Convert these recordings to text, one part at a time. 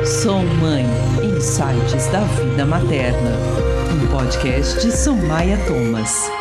Sou Mãe, Insights da Vida Materna, um podcast de Somaia Thomas.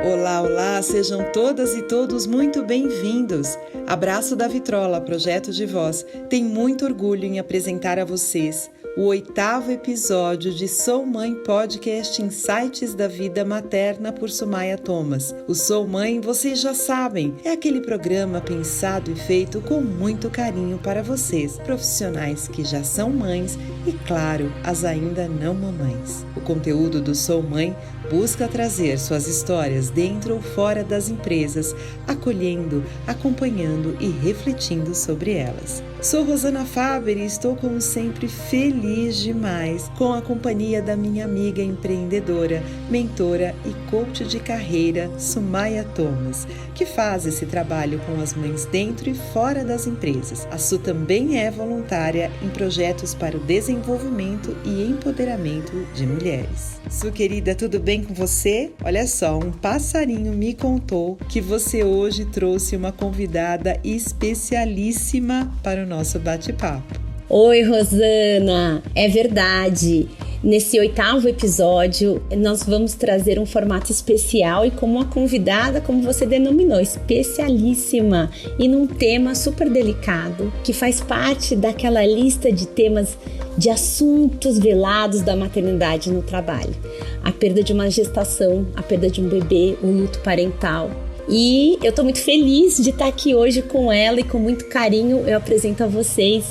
Olá, sejam todas e todos muito bem-vindos. Abraço da Vitrola, Projeto de Voz, tem muito orgulho em apresentar a vocês o 8º episódio de Sou Mãe Podcast Insights da Vida Materna por Somaia Thomas. O Sou Mãe, vocês já sabem, é aquele programa pensado e feito com muito carinho para vocês, profissionais que já são mães e, claro, as ainda não mamães. O conteúdo do Sou Mãe busca trazer suas histórias dentro ou fora das empresas, acolhendo, acompanhando e refletindo sobre elas. Sou Rosana Faber e estou, como sempre, feliz demais com a companhia da minha amiga empreendedora, mentora e coach de carreira, Somaia Thomas, que faz esse trabalho com as mães dentro e fora das empresas. A Su também é voluntária em projetos para o desenvolvimento e empoderamento de mulheres. Su, querida, tudo bem com você? Olha só, um passarinho me contou que você hoje trouxe uma convidada especialíssima para o nosso bate-papo. Oi, Rosana! É verdade! Nesse 8º episódio, nós vamos trazer um formato especial e como uma convidada, como você denominou, especialíssima e num tema super delicado, que faz parte daquela lista de temas de assuntos velados da maternidade no trabalho. A perda de uma gestação, a perda de um bebê, o luto parental. E eu estou muito feliz de estar aqui hoje com ela e com muito carinho eu apresento a vocês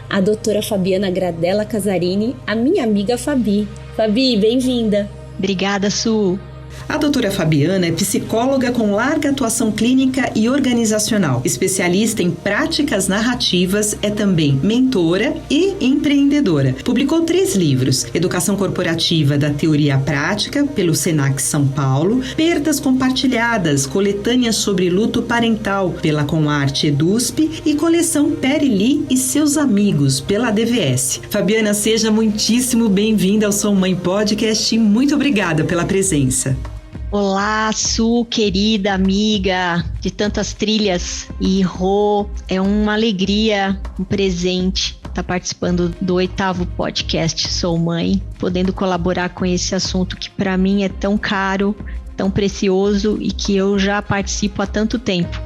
a doutora Fabiana Gradella Casarini, a minha amiga Fabi. Fabi, bem-vinda! Obrigada, Su! A doutora Fabiana é psicóloga com larga atuação clínica e organizacional, especialista em práticas narrativas, é também mentora e empreendedora. Publicou 3 livros: Educação Corporativa da Teoria à Prática, pelo Senac São Paulo, Perdas Compartilhadas, coletâneas sobre luto parental, pela Comarte Edusp, e coleção Perili e seus amigos, pela DVS. Fabiana, seja muitíssimo bem-vinda ao Sou Mãe Podcast e muito obrigada pela presença. Olá, Su, querida amiga de tantas trilhas e Rô, é uma alegria, um presente estar participando do 8º podcast Sou Mãe, podendo colaborar com esse assunto que para mim é tão caro, tão precioso e que eu já participo há tanto tempo.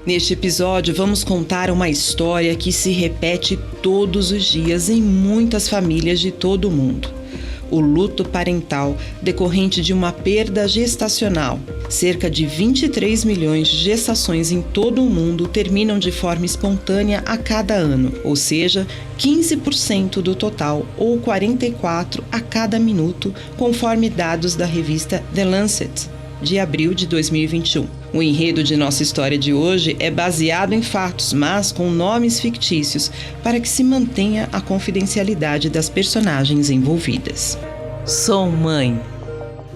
Neste episódio, vamos contar uma história que se repete todos os dias em muitas famílias de todo o mundo. O luto parental decorrente de uma perda gestacional. Cerca de 23 milhões de gestações em todo o mundo terminam de forma espontânea a cada ano, ou seja, 15% do total, ou 44 a cada minuto, conforme dados da revista The Lancet, de abril de 2021. O enredo de nossa história de hoje é baseado em fatos, mas com nomes fictícios, para que se mantenha a confidencialidade das personagens envolvidas. Sou mãe.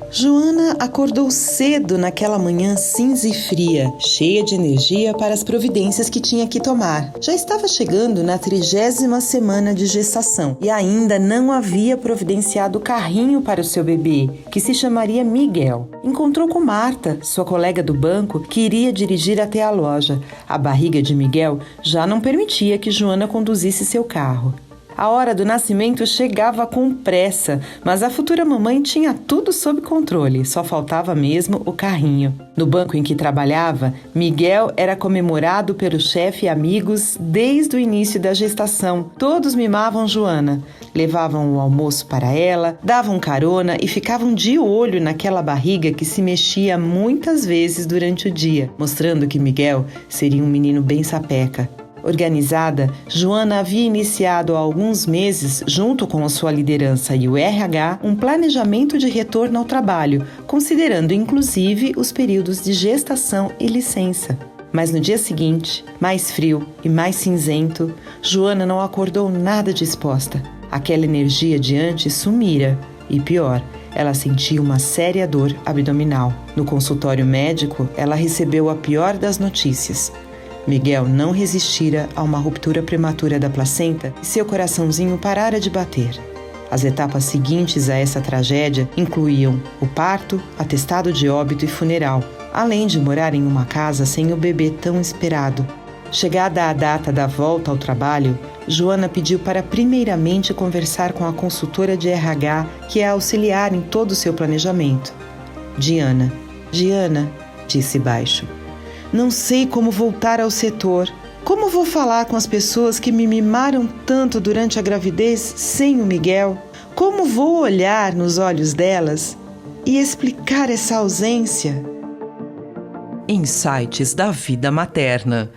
Joana acordou cedo naquela manhã cinza e fria, cheia de energia para as providências que tinha que tomar. Já estava chegando na 30ª semana de gestação e ainda não havia providenciado o carrinho para o seu bebê, que se chamaria Miguel. Encontrou com Marta, sua colega do banco, que iria dirigir até a loja. A barriga de Miguel já não permitia que Joana conduzisse seu carro. A hora do nascimento chegava com pressa, mas a futura mamãe tinha tudo sob controle, só faltava mesmo o carrinho. No banco em que trabalhava, Miguel era comemorado pelo chefe e amigos desde o início da gestação. Todos mimavam Joana, levavam o almoço para ela, davam carona e ficavam de olho naquela barriga que se mexia muitas vezes durante o dia, mostrando que Miguel seria um menino bem sapeca. Organizada, Joana havia iniciado há alguns meses, junto com a sua liderança e o RH, um planejamento de retorno ao trabalho, considerando inclusive os períodos de gestação e licença. Mas no dia seguinte, mais frio e mais cinzento, Joana não acordou nada disposta. Aquela energia de antes sumira e, pior, ela sentia uma séria dor abdominal. No consultório médico, ela recebeu a pior das notícias. Miguel não resistira a uma ruptura prematura da placenta e seu coraçãozinho parara de bater. As etapas seguintes a essa tragédia incluíam o parto, atestado de óbito e funeral, além de morar em uma casa sem o bebê tão esperado. Chegada a data da volta ao trabalho, Joana pediu para primeiramente conversar com a consultora de RH, que é auxiliar em todo o seu planejamento. Diana, disse baixo, não sei como voltar ao setor. Como vou falar com as pessoas que me mimaram tanto durante a gravidez sem o Miguel? Como vou olhar nos olhos delas e explicar essa ausência? Insights da vida materna.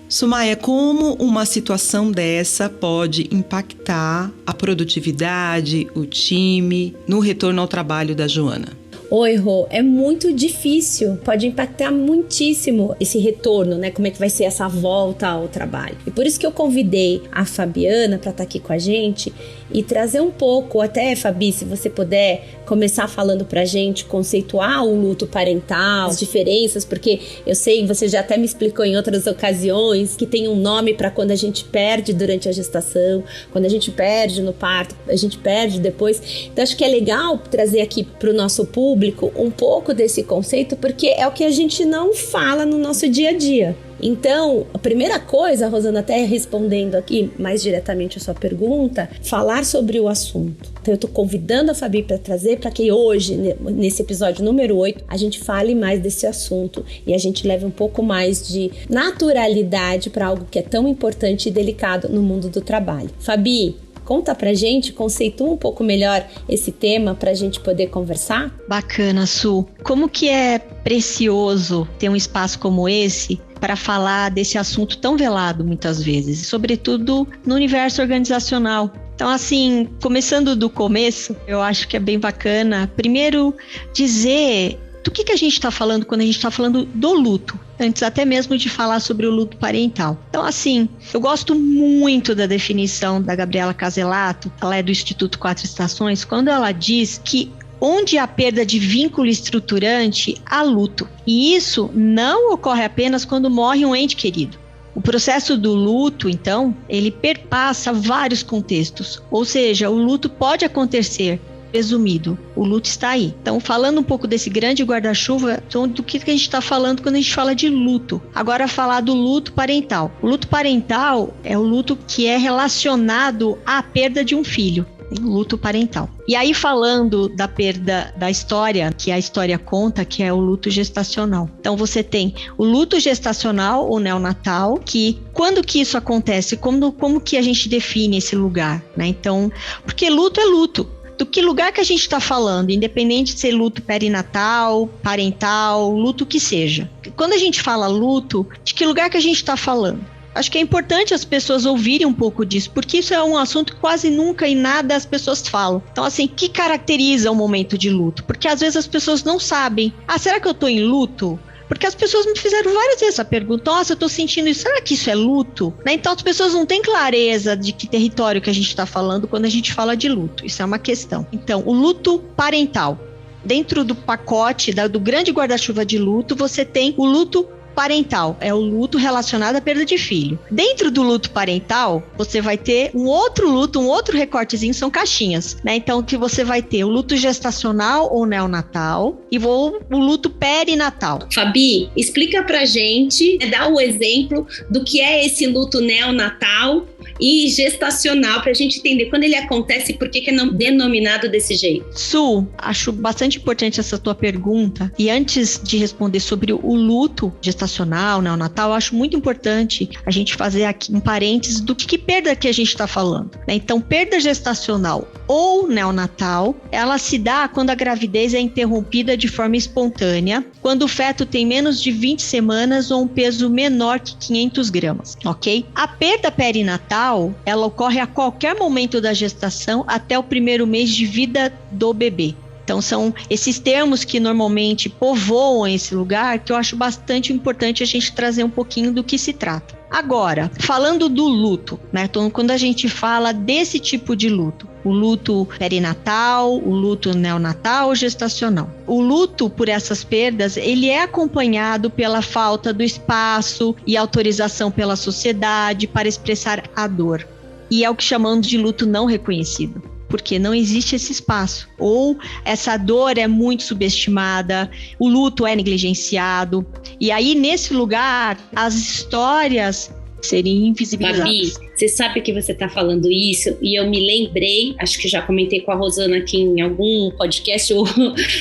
Sumaia, como uma situação dessa pode impactar a produtividade, o time, no retorno ao trabalho da Joana? Oi, Rô, é muito difícil, pode impactar muitíssimo esse retorno, né? Como é que vai ser essa volta ao trabalho. E por isso que eu convidei a Fabiana para estar aqui com a gente e trazer um pouco, até, Fabi, se você puder começar falando pra gente, conceituar o luto parental, as diferenças, porque eu sei, você já até me explicou em outras ocasiões, que tem um nome para quando a gente perde durante a gestação, quando a gente perde no parto, a gente perde depois. Então acho que é legal trazer aqui pro nosso público um pouco desse conceito, porque é o que a gente não fala no nosso dia a dia. Então, a primeira coisa, Rosana, até respondendo aqui mais diretamente a sua pergunta, falar sobre o assunto. Então, eu tô convidando a Fabi para trazer, para que hoje, nesse episódio número 8, a gente fale mais desse assunto e a gente leve um pouco mais de naturalidade para algo que é tão importante e delicado no mundo do trabalho. Fabi, conta pra gente, conceitua um pouco melhor esse tema pra gente poder conversar? Bacana, Su. Como que é precioso ter um espaço como esse para falar desse assunto tão velado muitas vezes, sobretudo no universo organizacional. Então, assim, começando do começo, eu acho que é bem bacana, primeiro, dizer do que a gente está falando quando a gente está falando do luto, antes até mesmo de falar sobre o luto parental. Então, assim, eu gosto muito da definição da Gabriela Caselato, ela é do Instituto Quatro Estações, quando ela diz que onde há perda de vínculo estruturante, há luto. E isso não ocorre apenas quando morre um ente querido. O processo do luto, então, ele perpassa vários contextos. Ou seja, o luto pode acontecer, resumido, o luto está aí. Então, falando um pouco desse grande guarda-chuva, então, do que a gente está falando quando a gente fala de luto. Agora, falar do luto parental. O luto parental é o luto que é relacionado à perda de um filho. Luto parental. E aí, falando da perda da história, que a história conta, que é o luto gestacional. Então, você tem o luto gestacional ou neonatal, que quando que isso acontece? Como que a gente define esse lugar, né? Então, porque luto é luto. Do que lugar que a gente está falando, independente de ser luto perinatal, parental, luto que seja. Quando a gente fala luto, de que lugar que a gente está falando? Acho que é importante as pessoas ouvirem um pouco disso, porque isso é um assunto que quase nunca e nada as pessoas falam. Então, assim, o que caracteriza um momento de luto? Porque às vezes as pessoas não sabem. Ah, será que eu tô em luto? Porque as pessoas me fizeram várias vezes essa pergunta. Nossa, eu tô sentindo isso. Será que isso é luto? Né? Então, as pessoas não têm clareza de que território que a gente está falando quando a gente fala de luto. Isso é uma questão. Então, o luto parental. Dentro do pacote, do grande guarda-chuva de luto, você tem o luto parental, é o luto relacionado à perda de filho. Dentro do luto parental, você vai ter um outro luto, um outro recortezinho, são caixinhas, né? Então, que você vai ter o luto gestacional ou neonatal e o luto perinatal. Fabi, explica pra gente, dá o exemplo do que é esse luto neonatal e gestacional, pra gente entender quando ele acontece e por que é denominado desse jeito. Su, acho bastante importante essa tua pergunta. E antes de responder sobre o luto gestacional, neonatal, eu acho muito importante a gente fazer aqui um parênteses do que perda que a gente está falando, né? Então, perda gestacional ou neonatal, ela se dá quando a gravidez é interrompida de forma espontânea, quando o feto tem menos de 20 semanas ou um peso menor que 500 gramas, ok? A perda perinatal, ela ocorre a qualquer momento da gestação até o primeiro mês de vida do bebê. Então, são esses termos que normalmente povoam esse lugar que eu acho bastante importante a gente trazer um pouquinho do que se trata. Agora, falando do luto, né? Então, quando a gente fala desse tipo de luto, o luto perinatal, o luto neonatal ou gestacional. O luto por essas perdas, ele é acompanhado pela falta do espaço e autorização pela sociedade para expressar a dor. E é o que chamamos de luto não reconhecido, porque não existe esse espaço. Ou essa dor é muito subestimada, o luto é negligenciado. E aí, nesse lugar, as histórias serem invisibilizadas. Fabi, você sabe que você está falando isso e eu me lembrei, acho que já comentei com a Rosana aqui em algum podcast ou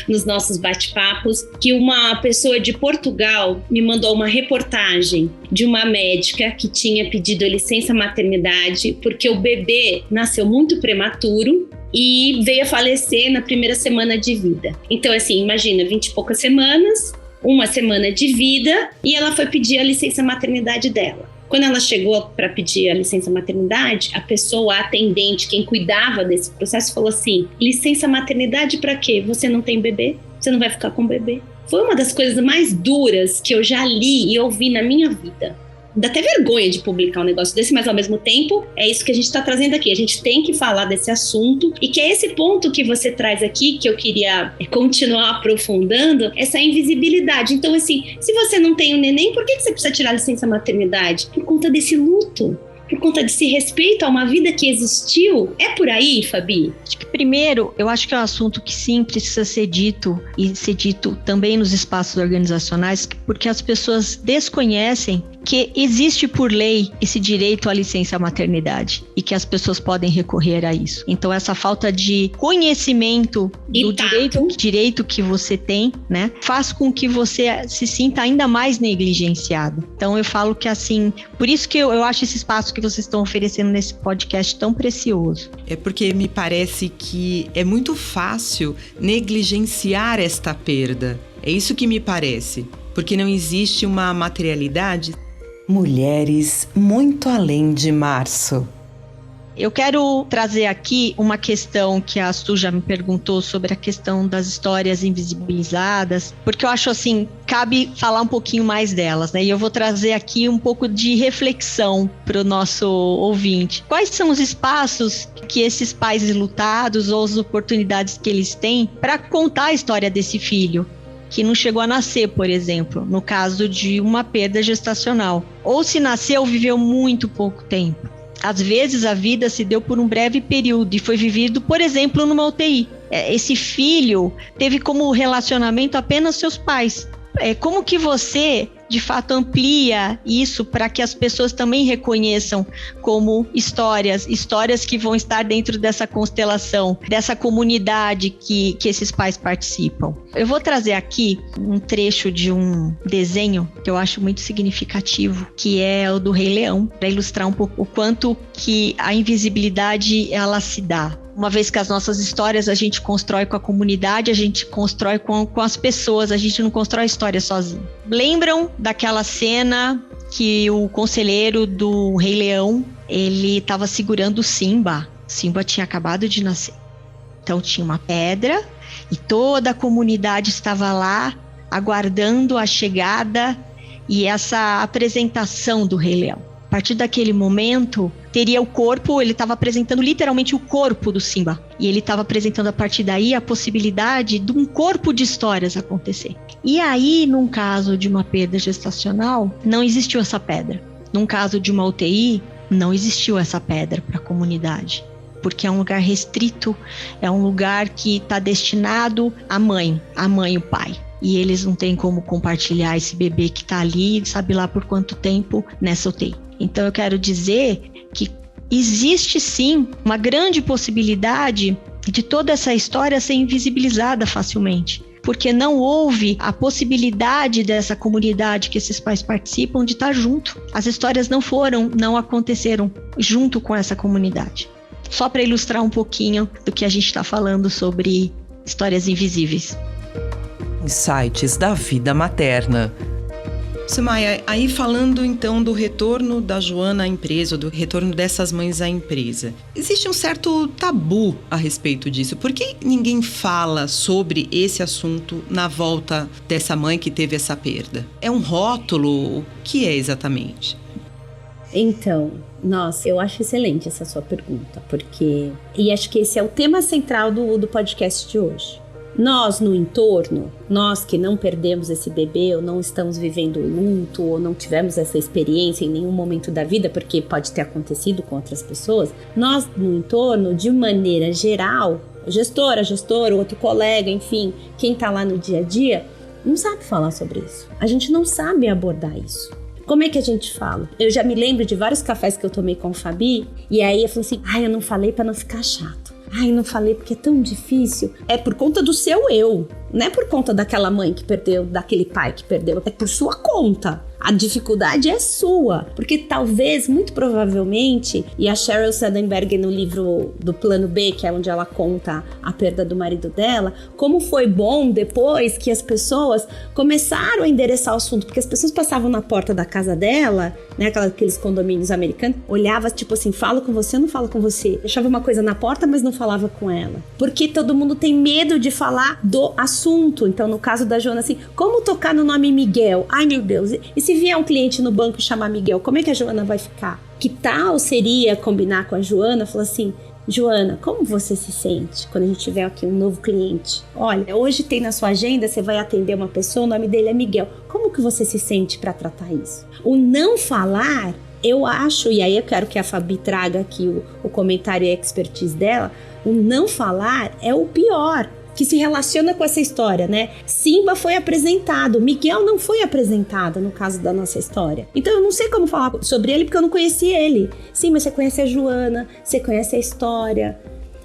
nos nossos bate-papos, que uma pessoa de Portugal me mandou uma reportagem de uma médica que tinha pedido licença maternidade porque o bebê nasceu muito prematuro e veio a falecer na primeira semana de vida. Então, assim, imagina, 20 e poucas semanas, uma semana de vida, e ela foi pedir a licença maternidade dela. Quando ela chegou para pedir a licença maternidade, a pessoa, a atendente, quem cuidava desse processo, falou assim: licença maternidade para quê? Você não tem bebê? Você não vai ficar com bebê? Foi uma das coisas mais duras que eu já li e ouvi na minha vida. Dá até vergonha de publicar um negócio desse, mas ao mesmo tempo é isso que a gente está trazendo aqui. A gente tem que falar desse assunto e que é esse ponto que você traz aqui que eu queria continuar aprofundando, essa invisibilidade. Então, assim, se você não tem um neném, por que você precisa tirar a licença maternidade? Por conta desse luto, por conta desse respeito a uma vida que existiu. É por aí, Fabi? Acho que primeiro, eu acho que é um assunto que sim precisa ser dito e ser dito também nos espaços organizacionais, porque as pessoas desconhecem que existe por lei esse direito à licença maternidade e que as pessoas podem recorrer a isso. Então, essa falta de conhecimento do direito que você tem, né, faz com que você se sinta ainda mais negligenciado. Então, eu falo que assim, por isso que eu acho esse espaço que vocês estão oferecendo nesse podcast tão precioso. É porque me parece que é muito fácil negligenciar esta perda. É isso que me parece, porque não existe uma materialidade. Mulheres muito além de março. Eu quero trazer aqui uma questão que a Su já me perguntou sobre a questão das histórias invisibilizadas, porque eu acho assim, cabe falar um pouquinho mais delas, né? E eu vou trazer aqui um pouco de reflexão para o nosso ouvinte. Quais são os espaços que esses pais enlutados ou as oportunidades que eles têm para contar a história desse filho que não chegou a nascer, por exemplo, no caso de uma perda gestacional. Ou se nasceu, viveu muito pouco tempo. Às vezes a vida se deu por um breve período e foi vivido, por exemplo, numa UTI. Esse filho teve como relacionamento apenas seus pais. Como que você, de fato, amplia isso para que as pessoas também reconheçam como histórias que vão estar dentro dessa constelação, dessa comunidade que esses pais participam? Eu vou trazer aqui um trecho de um desenho que eu acho muito significativo, que é o do Rei Leão, para ilustrar um pouco o quanto que a invisibilidade ela se dá. Uma vez que as nossas histórias a gente constrói com a comunidade, a gente constrói com as pessoas, a gente não constrói história sozinho. Lembram daquela cena que o conselheiro do Rei Leão, ele estava segurando o Simba. Simba tinha acabado de nascer. Então tinha uma pedra e toda a comunidade estava lá aguardando a chegada e essa apresentação do Rei Leão. A partir daquele momento, teria o corpo, ele estava apresentando literalmente o corpo do Simba. E ele estava apresentando a partir daí a possibilidade de um corpo de histórias acontecer. E aí, num caso de uma perda gestacional, não existiu essa pedra. Num caso de uma UTI, não existiu essa pedra para a comunidade. Porque é um lugar restrito, é um lugar que está destinado à mãe e o pai. E eles não têm como compartilhar esse bebê que está ali, sabe lá por quanto tempo, nessa UTI. Então eu quero dizer que existe sim uma grande possibilidade de toda essa história ser invisibilizada facilmente. Porque não houve a possibilidade dessa comunidade que esses pais participam de estar junto. As histórias não aconteceram junto com essa comunidade. Só para ilustrar um pouquinho do que a gente está falando sobre histórias invisíveis. Insights da vida materna. Sumaia, aí falando então do retorno da Joana à empresa, do retorno dessas mães à empresa, existe um certo tabu a respeito disso. Por que ninguém fala sobre esse assunto na volta dessa mãe que teve essa perda? É um rótulo? O que é exatamente? Então, nossa, eu acho excelente essa sua pergunta, porque... E acho que esse é o tema central do podcast de hoje. Nós no entorno, nós que não perdemos esse bebê, ou não estamos vivendo o luto, ou não tivemos essa experiência em nenhum momento da vida, porque pode ter acontecido com outras pessoas, nós no entorno, de maneira geral, gestor, outro colega, enfim, quem tá lá no dia a dia, não sabe falar sobre isso. A gente não sabe abordar isso. Como é que a gente fala? Eu já me lembro de vários cafés que eu tomei com o Fabi, e aí eu falei assim, eu não falei pra não ficar chato. Não falei porque é tão difícil. É por conta do seu eu, não é por conta daquela mãe que perdeu, daquele pai que perdeu, é por sua conta. A dificuldade é sua, porque talvez, muito provavelmente, e a Sheryl Sandberg no livro do Plano B, que é onde ela conta a perda do marido dela, como foi bom depois que as pessoas começaram a endereçar o assunto, porque as pessoas passavam na porta da casa dela, né, aqueles condomínios americanos, olhava tipo assim, falo com você ou não falo com você? Deixava uma coisa na porta, mas não falava com ela. Porque todo mundo tem medo de falar do assunto. Então, no caso da Joana, assim, como tocar no nome Miguel? Ai, meu Deus, e se vier um cliente no banco e chamar Miguel, como é que a Joana vai ficar? Que tal seria combinar com a Joana, falar assim, Joana, como você se sente quando a gente tiver aqui um novo cliente? Olha, hoje tem na sua agenda, você vai atender uma pessoa, o nome dele é Miguel. Como que você se sente para tratar isso? O não falar, eu acho, e aí eu quero que a Fabi traga aqui o comentário e a expertise dela, o não falar é o pior, que se relaciona com essa história, né? Simba foi apresentado, Miguel não foi apresentado no caso da nossa história. Então eu não sei como falar sobre ele porque eu não conheci ele. Sim, mas você conhece a Joana, você conhece a história,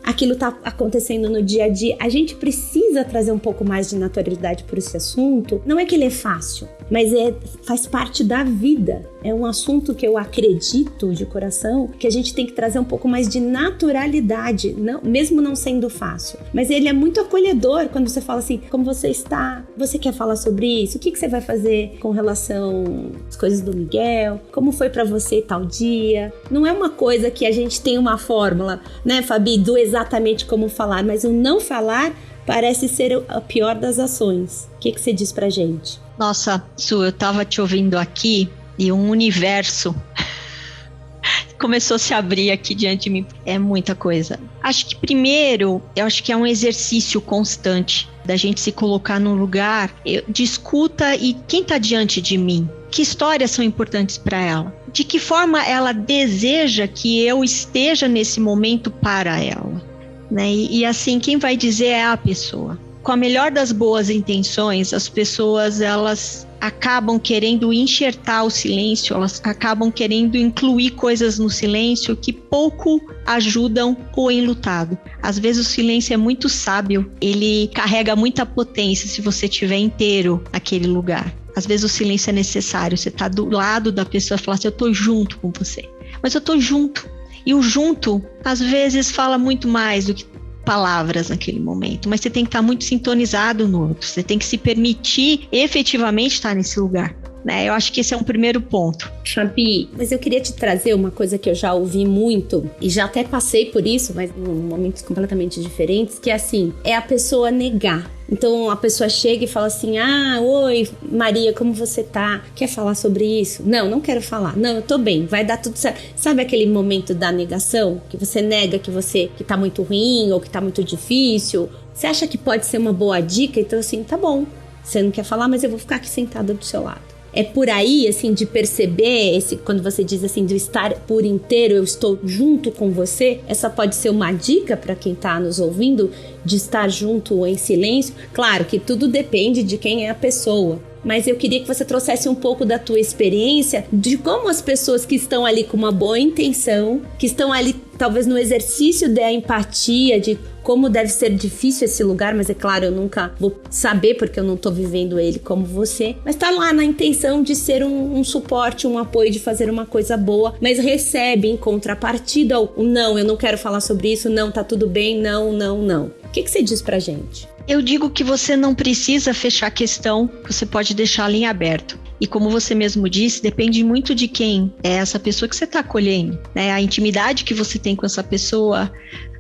aquilo tá acontecendo no dia a dia. A gente precisa trazer um pouco mais de naturalidade por esse assunto. Não é que ele é fácil, mas faz parte da vida. É um assunto que eu acredito de coração que a gente tem que trazer um pouco mais de naturalidade, não, mesmo não sendo fácil. Mas ele é muito acolhedor quando você fala assim, como você está? Você quer falar sobre isso? O que você vai fazer com relação às coisas do Miguel? Como foi pra você tal dia? Não é uma coisa que a gente tem uma fórmula, né, Fabi, do exatamente como falar, mas o não falar parece ser a pior das ações. O que você diz pra gente? Nossa, Su, eu tava te ouvindo aqui e um universo começou a se abrir aqui diante de mim. É muita coisa. Acho que primeiro, eu acho que é um exercício constante da gente se colocar num lugar de escuta e quem tá diante de mim? Que histórias são importantes para ela? De que forma ela deseja que eu esteja nesse momento para ela? Né? E assim, quem vai dizer é a pessoa. Com a melhor das boas intenções, as pessoas, elas acabam querendo enxertar o silêncio, elas acabam querendo incluir coisas no silêncio que pouco ajudam o enlutado. Às vezes o silêncio é muito sábio, ele carrega muita potência se você estiver inteiro naquele lugar. Às vezes o silêncio é necessário, você está do lado da pessoa e fala assim, eu estou junto com você. Mas eu estou junto. E o junto, às vezes, fala muito mais do que palavras naquele momento, mas você tem que estar muito sintonizado no outro, você tem que se permitir efetivamente estar nesse lugar, né? Eu acho que esse é um primeiro ponto. Fabi, mas eu queria te trazer uma coisa que eu já ouvi muito, e já até passei por isso, mas em momentos completamente diferentes, que é assim, é a pessoa negar. Então a pessoa chega e fala assim, oi Maria, como você tá? Quer falar sobre isso? Não quero falar. Não, eu tô bem, vai dar tudo certo. Sabe aquele momento da negação? Que você nega que tá muito ruim ou que tá muito difícil? Você acha que pode ser uma boa dica? Então assim, tá bom, você não quer falar, mas eu vou ficar aqui sentada do seu lado. É por aí, assim, de perceber, quando você diz assim, de estar por inteiro, eu estou junto com você, essa pode ser uma dica para quem está nos ouvindo, de estar junto em silêncio. Claro que tudo depende de quem é a pessoa, mas eu queria que você trouxesse um pouco da tua experiência, de como as pessoas que estão ali com uma boa intenção, que estão ali talvez no exercício da empatia, de como deve ser difícil esse lugar, mas é claro, eu nunca vou saber porque eu não tô vivendo ele como você, mas tá lá na intenção de ser um suporte, um apoio, de fazer uma coisa boa, mas recebe em contrapartida o não, eu não quero falar sobre isso, não, tá tudo bem, não. O que você diz pra gente? Eu digo que você não precisa fechar a questão, você pode deixá-la em aberto. E como você mesmo disse, depende muito de quem é essa pessoa que você está acolhendo, né? A intimidade que você tem com essa pessoa,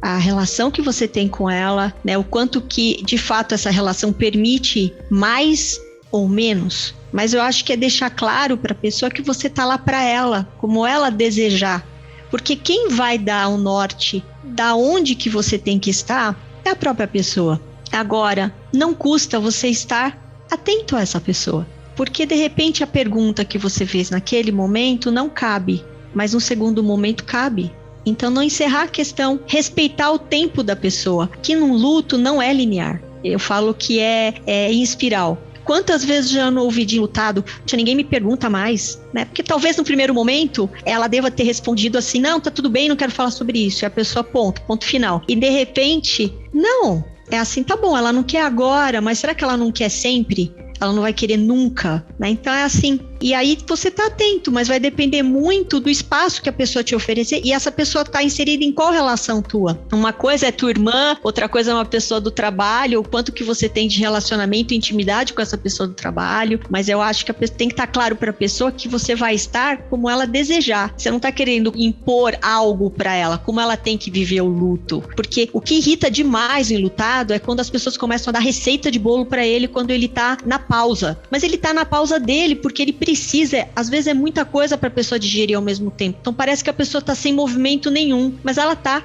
a relação que você tem com ela, né? O quanto que, de fato, essa relação permite mais ou menos. Mas eu acho que é deixar claro para a pessoa que você está lá para ela, como ela desejar. Porque quem vai dar o norte da onde que você tem que estar é a própria pessoa. Agora, não custa você estar atento a essa pessoa. Porque, de repente, a pergunta que você fez naquele momento não cabe, mas no segundo momento cabe. Então, não encerrar a questão, respeitar o tempo da pessoa, que num luto não é linear. Eu falo que é em espiral. Quantas vezes já não ouvi de enlutado, ninguém me pergunta mais, né? Porque talvez no primeiro momento ela deva ter respondido assim, não, tá tudo bem, não quero falar sobre isso. E a pessoa, ponto final. E de repente, não, é assim, tá bom, ela não quer agora, mas será que ela não quer sempre? Ela não vai querer nunca, né? Então é assim. E aí você tá atento, mas vai depender muito do espaço que a pessoa te oferecer. E essa pessoa tá inserida em qual relação tua? Uma coisa é tua irmã, outra coisa é uma pessoa do trabalho, o quanto que você tem de relacionamento e intimidade com essa pessoa do trabalho. Mas eu acho que tem que estar claro pra pessoa que você vai estar como ela desejar. Você não tá querendo impor algo pra ela, como ela tem que viver o luto. Porque o que irrita demais o enlutado é quando as pessoas começam a dar receita de bolo pra ele quando ele tá na pausa. Mas ele tá na pausa dele porque ele precisa, às vezes é muita coisa para a pessoa digerir ao mesmo tempo. Então parece que a pessoa tá sem movimento nenhum, mas ela tá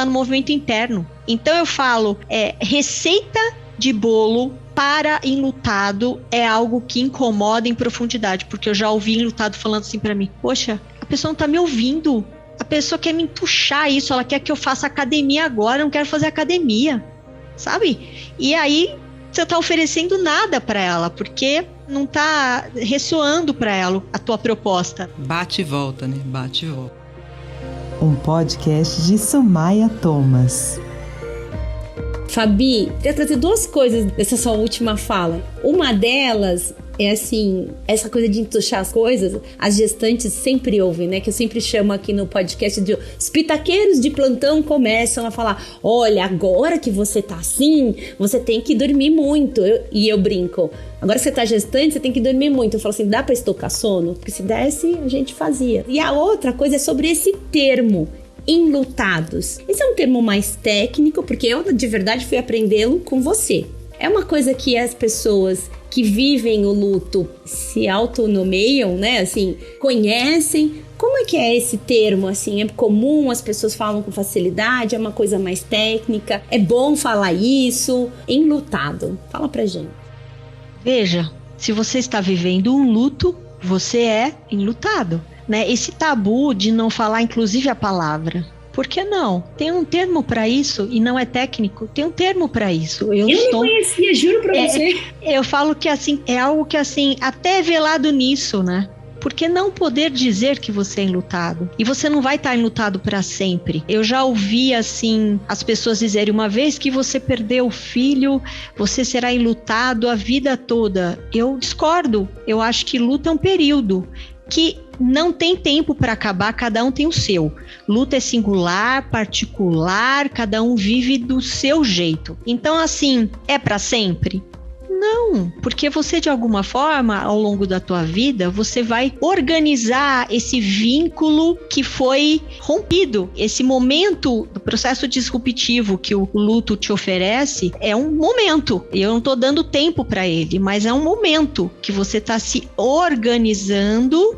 no movimento interno. Então eu falo, receita de bolo para enlutado é algo que incomoda em profundidade, porque eu já ouvi enlutado falando assim para mim, poxa, a pessoa não tá me ouvindo, a pessoa quer me entuchar isso, ela quer que eu faça academia agora, eu não quero fazer academia, sabe? E aí você tá oferecendo nada para ela, porque não tá ressoando para ela a tua proposta. Bate e volta, né? Bate e volta. Um podcast de Sumaia Thomas. Fabi, queria trazer duas coisas dessa sua última fala. Uma delas é assim, essa coisa de entuchar as coisas, as gestantes sempre ouvem, né? Que eu sempre chamo aqui no podcast de os pitaqueiros de plantão começam a falar, olha, agora que você tá assim, você tem que dormir muito. E eu brinco, agora que você tá gestante, você tem que dormir muito. Eu falo assim, dá pra estocar sono? Porque se desse, a gente fazia. E a outra coisa é sobre esse termo, enlutados. Esse é um termo mais técnico, porque eu de verdade fui aprendê-lo com você. É uma coisa que as pessoas que vivem o luto se autonomeiam, né? Assim, conhecem. Como é que é esse termo? Assim, é comum, as pessoas falam com facilidade, é uma coisa mais técnica? É bom falar isso? Enlutado. Fala pra gente. Veja, se você está vivendo um luto, você é enlutado, né? Esse tabu de não falar, inclusive, a palavra. Por que não? Tem um termo para isso e não é técnico. Tem um termo para isso. Eu não conhecia, juro para você. Eu falo que assim é algo que assim até é velado nisso, né? Por que não poder dizer que você é enlutado? E você não vai estar enlutado para sempre. Eu já ouvi assim as pessoas dizerem, uma vez que você perdeu o filho, você será enlutado a vida toda. Eu discordo. Eu acho que luto é um período que não tem tempo para acabar, cada um tem o seu. Luta é singular, particular, cada um vive do seu jeito. Então, assim, é para sempre? Não, porque você, de alguma forma, ao longo da tua vida, você vai organizar esse vínculo que foi rompido. Esse momento do processo disruptivo que o luto te oferece é um momento. Eu não tô dando tempo para ele, mas é um momento que você tá se organizando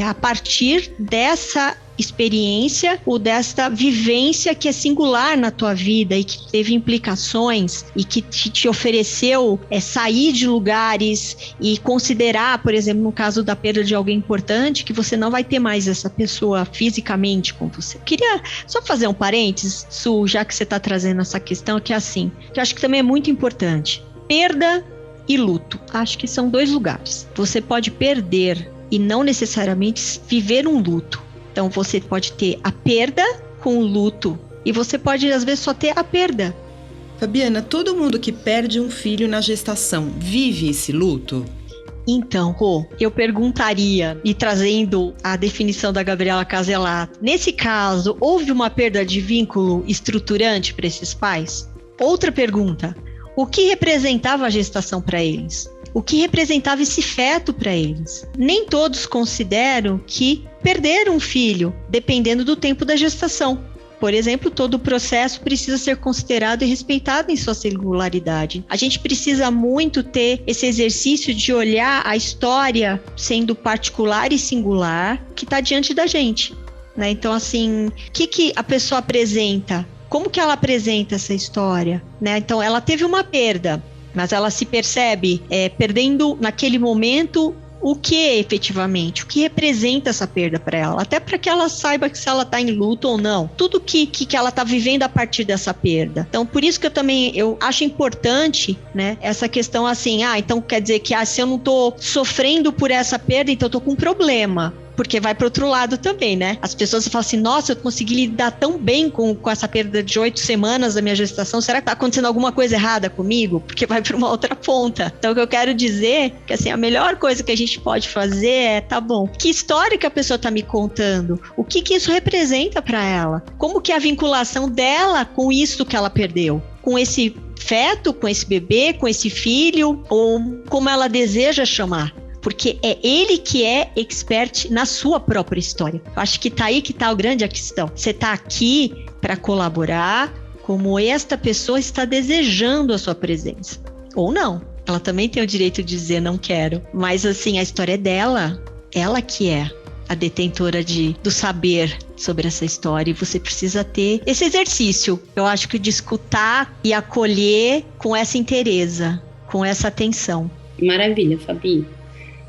a partir dessa experiência ou desta vivência que é singular na tua vida e que teve implicações e que te ofereceu sair de lugares e considerar, por exemplo, no caso da perda de alguém importante, que você não vai ter mais essa pessoa fisicamente com você. Queria só fazer um parênteses, Su, já que você está trazendo essa questão, que é assim, que eu acho que também é muito importante. Perda e luto. Acho que são dois lugares. Você pode perder e não necessariamente viver um luto. Então você pode ter a perda com o luto e você pode às vezes só ter a perda. Fabiana, todo mundo que perde um filho na gestação vive esse luto? Então, Rô, eu perguntaria, e trazendo a definição da Gabriela Caselato, nesse caso, houve uma perda de vínculo estruturante para esses pais? Outra pergunta, o que representava a gestação para eles? O que representava esse feto para eles? Nem todos consideram que perderam um filho, dependendo do tempo da gestação. Por exemplo, todo o processo precisa ser considerado e respeitado em sua singularidade. A gente precisa muito ter esse exercício de olhar a história sendo particular e singular que está diante da gente, né? Então, assim, o que a pessoa apresenta? Como que ela apresenta essa história, né? Então, ela teve uma perda, mas ela se percebe perdendo naquele momento o que efetivamente, o que representa essa perda para ela, até para que ela saiba que se ela está em luto ou não, tudo que ela está vivendo a partir dessa perda. Então, por isso que eu acho importante, né, essa questão assim, então quer dizer que se eu não estou sofrendo por essa perda, então eu estou com um problema. Porque vai para outro lado também, né? As pessoas falam assim, nossa, eu consegui lidar tão bem com essa perda de 8 semanas da minha gestação, será que tá acontecendo alguma coisa errada comigo? Porque vai para uma outra ponta. Então, o que eu quero dizer é que, assim, a melhor coisa que a gente pode fazer é, tá bom, que história que a pessoa tá me contando? O que isso representa para ela? Como que é a vinculação dela com isso que ela perdeu? Com esse feto, com esse bebê, com esse filho, ou como ela deseja chamar? Porque é ele que é expert na sua própria história. Eu acho que tá aí que tá a grande questão. Você tá aqui para colaborar como esta pessoa está desejando a sua presença. Ou não. Ela também tem o direito de dizer não quero. Mas assim, a história é dela. Ela que é a detentora do saber sobre essa história. E você precisa ter esse exercício. Eu acho que de escutar e acolher com essa inteireza, com essa atenção. Maravilha, Fabi.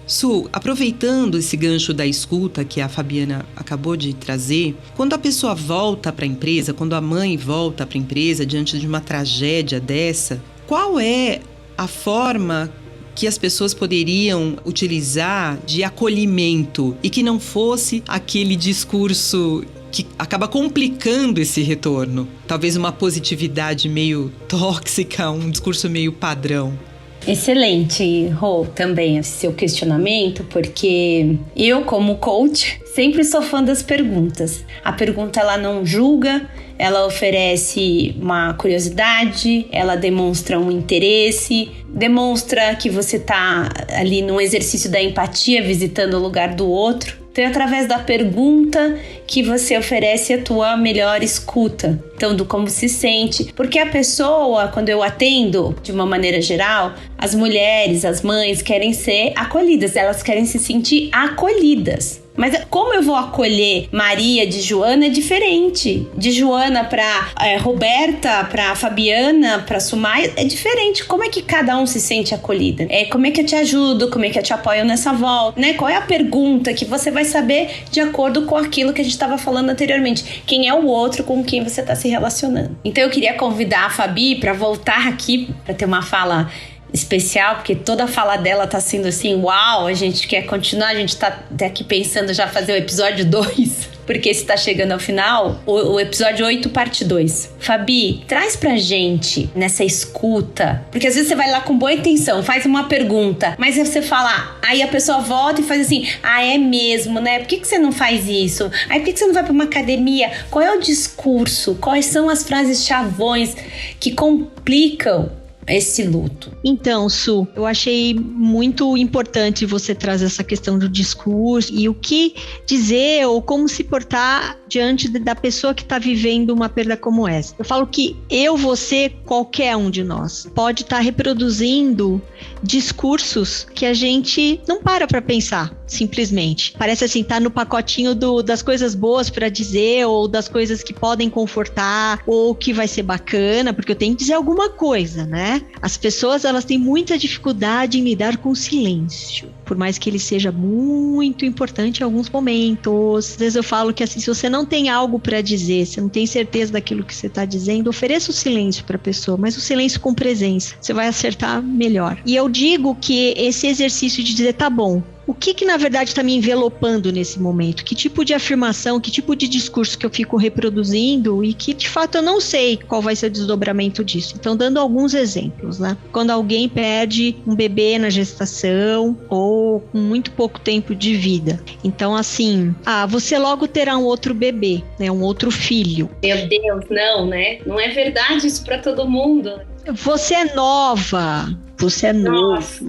Su, aproveitando esse gancho da escuta que a Fabiana acabou de trazer, quando a pessoa volta para a empresa, quando a mãe volta para a empresa diante de uma tragédia dessa, qual é a forma que as pessoas poderiam utilizar de acolhimento e que não fosse aquele discurso que acaba complicando esse retorno? Talvez uma positividade meio tóxica, um discurso meio padrão. Excelente, Rô, também esse seu questionamento, porque eu, como coach, sempre sou fã das perguntas. A pergunta, ela não julga, ela oferece uma curiosidade, ela demonstra um interesse, demonstra que você está ali num exercício da empatia, visitando o lugar do outro. Então é através da pergunta que você oferece a tua melhor escuta. Então, do como se sente. Porque a pessoa, quando eu atendo, de uma maneira geral, as mulheres, as mães querem ser acolhidas. Elas querem se sentir acolhidas. Mas como eu vou acolher Maria de Joana é diferente. De Joana para Roberta, para Fabiana, para Sumaia, é diferente. Como é que cada um se sente acolhida? Como é que eu te ajudo? Como é que eu te apoio nessa volta? Né? Qual é a pergunta que você vai saber de acordo com aquilo que a gente estava falando anteriormente? Quem é o outro com quem você está se relacionando? Então eu queria convidar a Fabi para voltar aqui, para ter uma fala especial, porque toda a fala dela tá sendo assim, uau, a gente quer continuar, a gente tá até aqui pensando já fazer o episódio 2, porque esse tá chegando ao final, o episódio 8, parte 2. Fabi, traz pra gente nessa escuta, porque às vezes você vai lá com boa intenção, faz uma pergunta, mas aí você fala, aí a pessoa volta e faz assim, é mesmo, né? Por que você não faz isso? Aí por que você não vai pra uma academia? Qual é o discurso? Quais são as frases chavões que complicam esse luto? Então, Su, eu achei muito importante você trazer essa questão do discurso e o que dizer ou como se portar diante da pessoa que está vivendo uma perda como essa. Eu falo que você, qualquer um de nós, pode estar reproduzindo discursos que a gente não para pensar, simplesmente. Parece assim, tá no pacotinho das coisas boas para dizer, ou das coisas que podem confortar, ou que vai ser bacana, porque eu tenho que dizer alguma coisa, né? As pessoas, elas têm muita dificuldade em lidar com o silêncio, por mais que ele seja muito importante em alguns momentos. Às vezes eu falo que assim, se você não tem algo para dizer, você não tem certeza daquilo que você está dizendo, ofereça o silêncio para a pessoa, mas o silêncio com presença, você vai acertar melhor. E eu digo que esse exercício de dizer, tá bom, o que na verdade está me envelopando nesse momento? Que tipo de afirmação, que tipo de discurso que eu fico reproduzindo e que de fato eu não sei qual vai ser o desdobramento disso. Então, dando alguns exemplos, né? Quando alguém perde um bebê na gestação ou com muito pouco tempo de vida. Então, assim, você logo terá um outro bebê, né? Um outro filho. Meu Deus, não, né? Não é verdade isso para todo mundo. Você é nova. Você é novo. Nossa.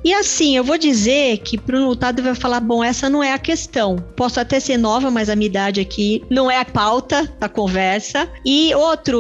E assim, eu vou dizer que pro lutado vai falar, bom, essa não é a questão. Posso até ser nova, mas a minha idade aqui não é a pauta da conversa. E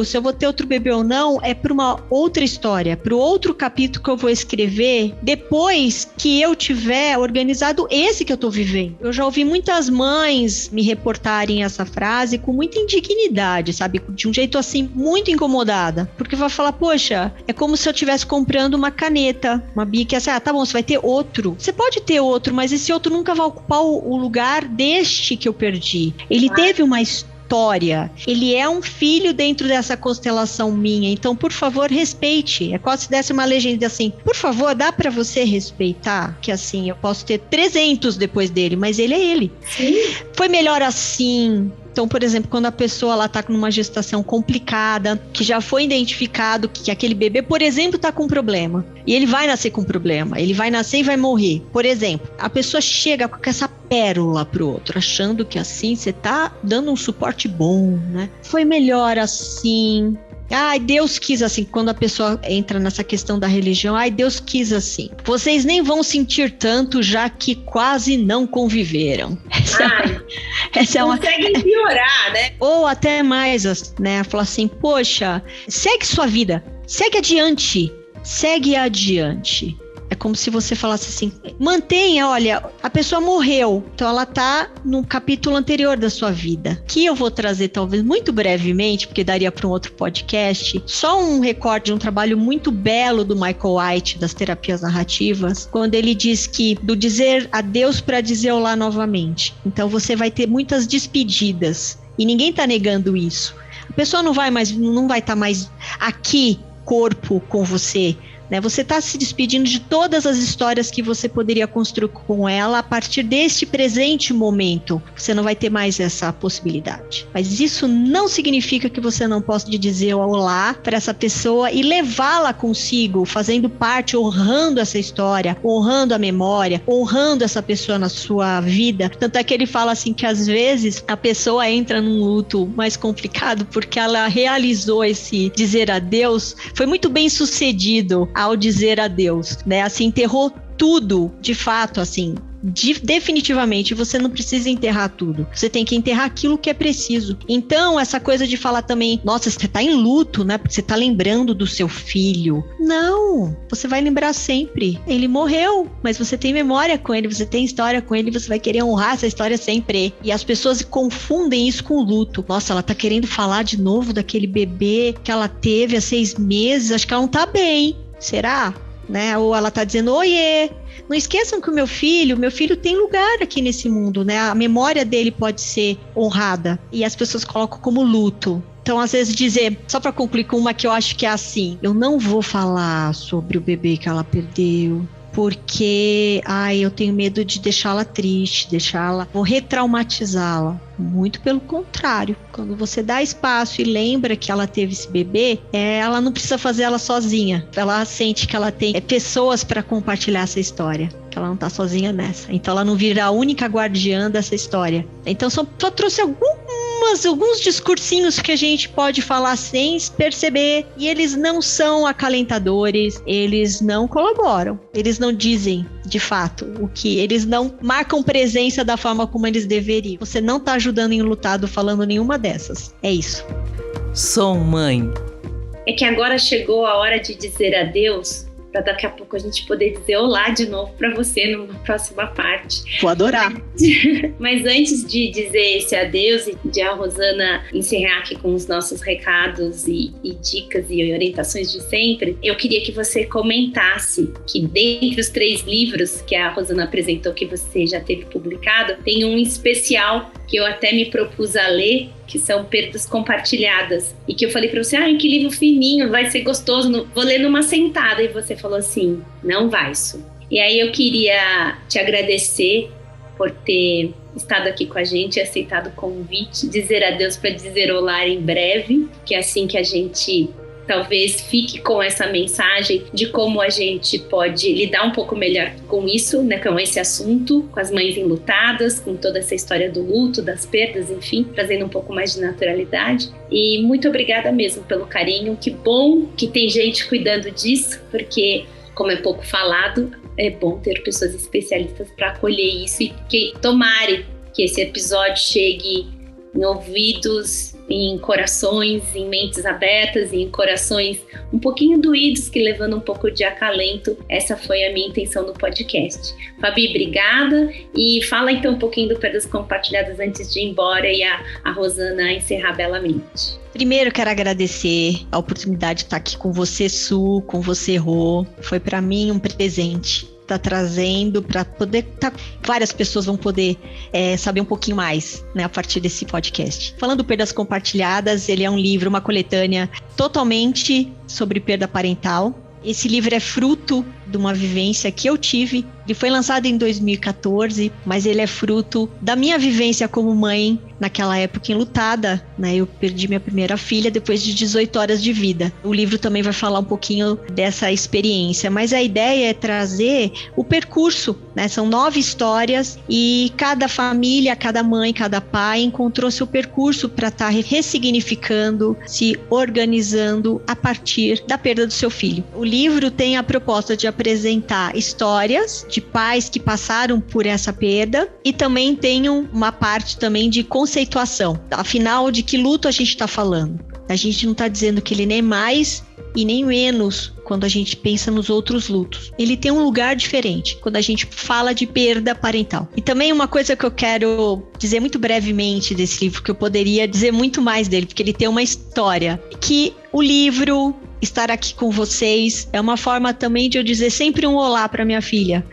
se eu vou ter outro bebê ou não, é para uma outra história, para o outro capítulo que eu vou escrever depois que eu tiver organizado esse que eu tô vivendo. Eu já ouvi muitas mães me reportarem essa frase com muita indignidade, sabe? De um jeito assim, muito incomodada. Porque vai falar, poxa, é como se eu estivesse comprando uma caneta, uma Bia que é assim, tá bom, você vai ter outro. Você pode ter outro, mas esse outro nunca vai ocupar o lugar deste que eu perdi. Ele teve uma história. Ele é um filho dentro dessa constelação minha. Então, por favor, respeite. É quase se desse uma legenda assim, por favor, dá pra você respeitar? Que assim, eu posso ter 300 depois dele, mas ele é ele. Sim. Foi melhor assim. Então, por exemplo, quando a pessoa ela tá numa gestação complicada, que já foi identificado que aquele bebê, por exemplo, tá com problema. E ele vai nascer com problema. Ele vai nascer e vai morrer. Por exemplo, a pessoa chega com essa pérola pro outro, achando que assim você tá dando um suporte bom, né? Foi melhor assim. Ai, Deus quis assim. Quando a pessoa entra nessa questão da religião, ai, Deus quis assim. Vocês nem vão sentir tanto, já que quase não conviveram. Essa é uma... Conseguem piorar, né? Ou até mais, né? Falar assim, poxa, segue sua vida, segue adiante. É como se você falasse assim, mantenha, olha, a pessoa morreu, então ela tá no capítulo anterior da sua vida, que eu vou trazer talvez muito brevemente, porque daria para um outro podcast, só um recorte de um trabalho muito belo do Michael White, das terapias narrativas, quando ele diz que do dizer adeus para dizer olá novamente. Então você vai ter muitas despedidas, e ninguém tá negando isso. A pessoa não vai estar mais aqui, corpo, com você, né? Você está se despedindo de todas as histórias que você poderia construir com ela a partir deste presente momento. Você não vai ter mais essa possibilidade. Mas isso não significa que você não possa dizer olá para essa pessoa e levá-la consigo, fazendo parte, honrando essa história, honrando a memória, honrando essa pessoa na sua vida. Tanto é que ele fala assim que às vezes a pessoa entra num luto mais complicado porque ela realizou esse dizer adeus, foi muito bem sucedido ao dizer adeus, né? Assim, enterrou tudo, de fato, assim, definitivamente, você não precisa enterrar tudo. Você tem que enterrar aquilo que é preciso. Então, essa coisa de falar também, nossa, você tá em luto, né? Porque você tá lembrando do seu filho. Não, você vai lembrar sempre. Ele morreu, mas você tem memória com ele, você tem história com ele, você vai querer honrar essa história sempre. E as pessoas confundem isso com luto. Nossa, ela tá querendo falar de novo daquele bebê que ela teve há 6 meses, acho que ela não tá bem. Será? Né? Ou ela tá dizendo, oiê, não esqueçam que o meu filho tem lugar aqui nesse mundo, né? A memória dele pode ser honrada. E as pessoas colocam como luto. Então, às vezes, dizer, só para concluir com uma que eu acho que é assim, eu não vou falar sobre o bebê que ela perdeu, porque, eu tenho medo de deixá-la triste, vou retraumatizá-la. Muito pelo contrário, quando você dá espaço e lembra que ela teve esse bebê, ela não precisa fazer ela sozinha. Ela sente que ela tem pessoas para compartilhar essa história, que ela não tá sozinha nessa. Então ela não vira a única guardiã dessa história. Então só trouxe alguns discursinhos que a gente pode falar sem perceber, e eles não são acalentadores, eles não colaboram, eles não dizem de fato o que, eles não marcam presença da forma como eles deveriam. Você não tá ajudando em lutado falando nenhuma dessas. É isso. Sou mãe. É que agora chegou a hora de dizer adeus, para daqui a pouco a gente poder dizer olá de novo para você numa próxima parte. Vou adorar. Mas antes de dizer esse adeus e de a Rosana encerrar aqui com os nossos recados e dicas e orientações de sempre, eu queria que você comentasse que dentre os 3 livros que a Rosana apresentou, que você já teve publicado, tem um especial que eu até me propus a ler, que são Perdas Compartilhadas, e que eu falei para você, que livro fininho, vai ser gostoso, vou ler numa sentada, e você falou assim, não vai isso. E aí eu queria te agradecer por ter estado aqui com a gente, aceitado o convite, dizer adeus para dizer olá em breve, que é assim que a gente talvez fique com essa mensagem de como a gente pode lidar um pouco melhor com isso, né, com esse assunto, com as mães enlutadas, com toda essa história do luto, das perdas, enfim, trazendo um pouco mais de naturalidade. E muito obrigada mesmo pelo carinho, que bom que tem gente cuidando disso, porque, como é pouco falado, é bom ter pessoas especialistas para acolher isso e que tomare que esse episódio chegue em ouvidos, em corações, em mentes abertas e em corações um pouquinho doídos, que levando um pouco de acalento. Essa foi a minha intenção do podcast. Fabi, obrigada, e fala então um pouquinho do Perdas Compartilhadas antes de ir embora e a Rosana encerrar belamente. Primeiro, quero agradecer a oportunidade de estar aqui com você, Su, com você, Rô. Foi para mim um presente. Tá trazendo para poder várias pessoas vão poder saber um pouquinho mais, né, a partir desse podcast. Falando do Perdas Compartilhadas, ele é um livro, uma coletânea totalmente sobre perda parental. Esse livro é fruto de uma vivência que eu tive. Ele foi lançado em 2014, mas ele é fruto da minha vivência como mãe naquela época enlutada, né? Eu perdi minha primeira filha depois de 18 horas de vida. O livro também vai falar um pouquinho dessa experiência, mas a ideia é trazer o percurso, né? São 9 histórias e cada família, cada mãe, cada pai encontrou seu percurso para estar ressignificando, se organizando a partir da perda do seu filho. O livro tem a proposta de apresentar histórias de pais que passaram por essa perda e também tem uma parte também de conceituação. Afinal, de que luto a gente está falando? A gente não está dizendo que ele nem mais e nem menos quando a gente pensa nos outros lutos. Ele tem um lugar diferente quando a gente fala de perda parental. E também uma coisa que eu quero dizer muito brevemente desse livro, que eu poderia dizer muito mais dele, porque ele tem uma história, que o livro, estar aqui com vocês, é uma forma também de eu dizer sempre um olá para minha filha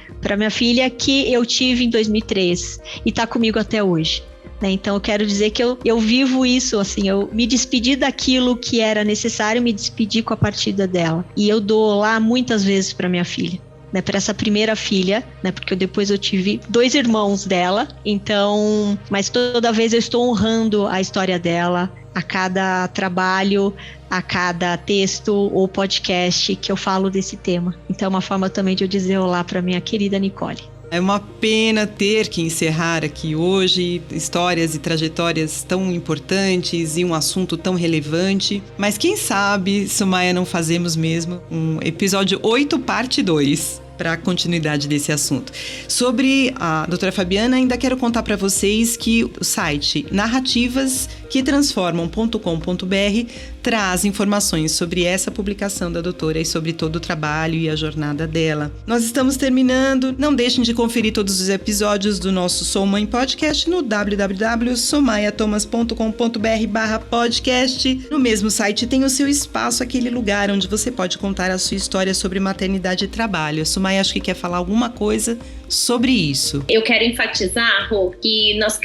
que eu tive em 2003 e está comigo até hoje. Então eu quero dizer que eu vivo isso, assim, eu me despedi daquilo que era necessário, me despedi com a partida dela. E eu dou lá muitas vezes para minha filha, né, para essa primeira filha, né, porque depois eu tive 2 irmãos dela, então, mas toda vez eu estou honrando a história dela, a cada trabalho, a cada texto ou podcast que eu falo desse tema. Então é uma forma também de eu dizer olá para minha querida Nicole. É uma pena ter que encerrar aqui hoje histórias e trajetórias tão importantes e um assunto tão relevante. Mas quem sabe, Sumaia, não fazemos mesmo um episódio 8, parte 2. Para a continuidade desse assunto. Sobre a doutora Fabiana, ainda quero contar para vocês que o site narrativasquetransformam.com.br traz informações sobre essa publicação da doutora e sobre todo o trabalho e a jornada dela. Nós estamos terminando. Não deixem de conferir todos os episódios do nosso Sou Mãe Podcast no www.somaiatomas.com.br/podcast. No mesmo site tem o seu espaço, aquele lugar onde você pode contar a sua história sobre maternidade e trabalho. A Sumaia acho que quer falar alguma coisa sobre isso. Eu quero enfatizar, Rô, que nós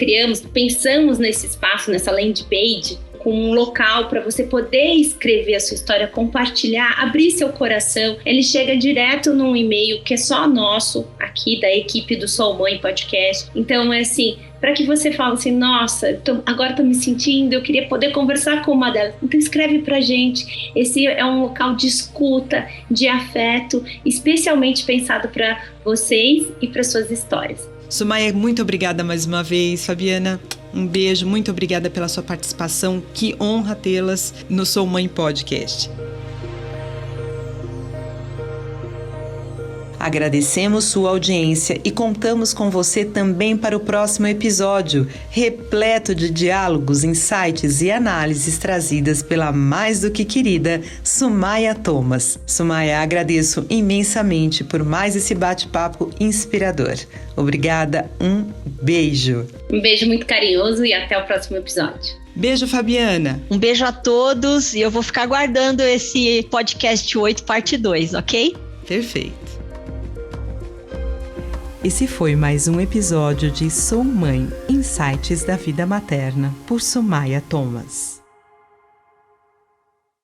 pensamos nesse espaço, nessa landing page, com um local para você poder escrever a sua história, compartilhar, abrir seu coração. Ele chega direto num e-mail que é só nosso, aqui da equipe do Sou Mãe Podcast. Então é assim, para que você fale assim, nossa, agora tô me sentindo, eu queria poder conversar com uma delas. Então escreve pra gente. Esse é um local de escuta, de afeto, especialmente pensado para vocês e para suas histórias. Sumaia, muito obrigada mais uma vez. Fabiana, um beijo, muito obrigada pela sua participação. Que honra tê-las no Sou Mãe Podcast. Agradecemos sua audiência e contamos com você também para o próximo episódio, repleto de diálogos, insights e análises trazidas pela mais do que querida Sumaia Thomas. Sumaia, agradeço imensamente por mais esse bate-papo inspirador. Obrigada, um beijo. Um beijo muito carinhoso e até o próximo episódio. Beijo, Fabiana. Um beijo a todos e eu vou ficar aguardando esse podcast 8, parte 2, ok? Perfeito. Esse foi mais um episódio de Sou Mãe, Insights da Vida Materna, por Sumaia Thomas.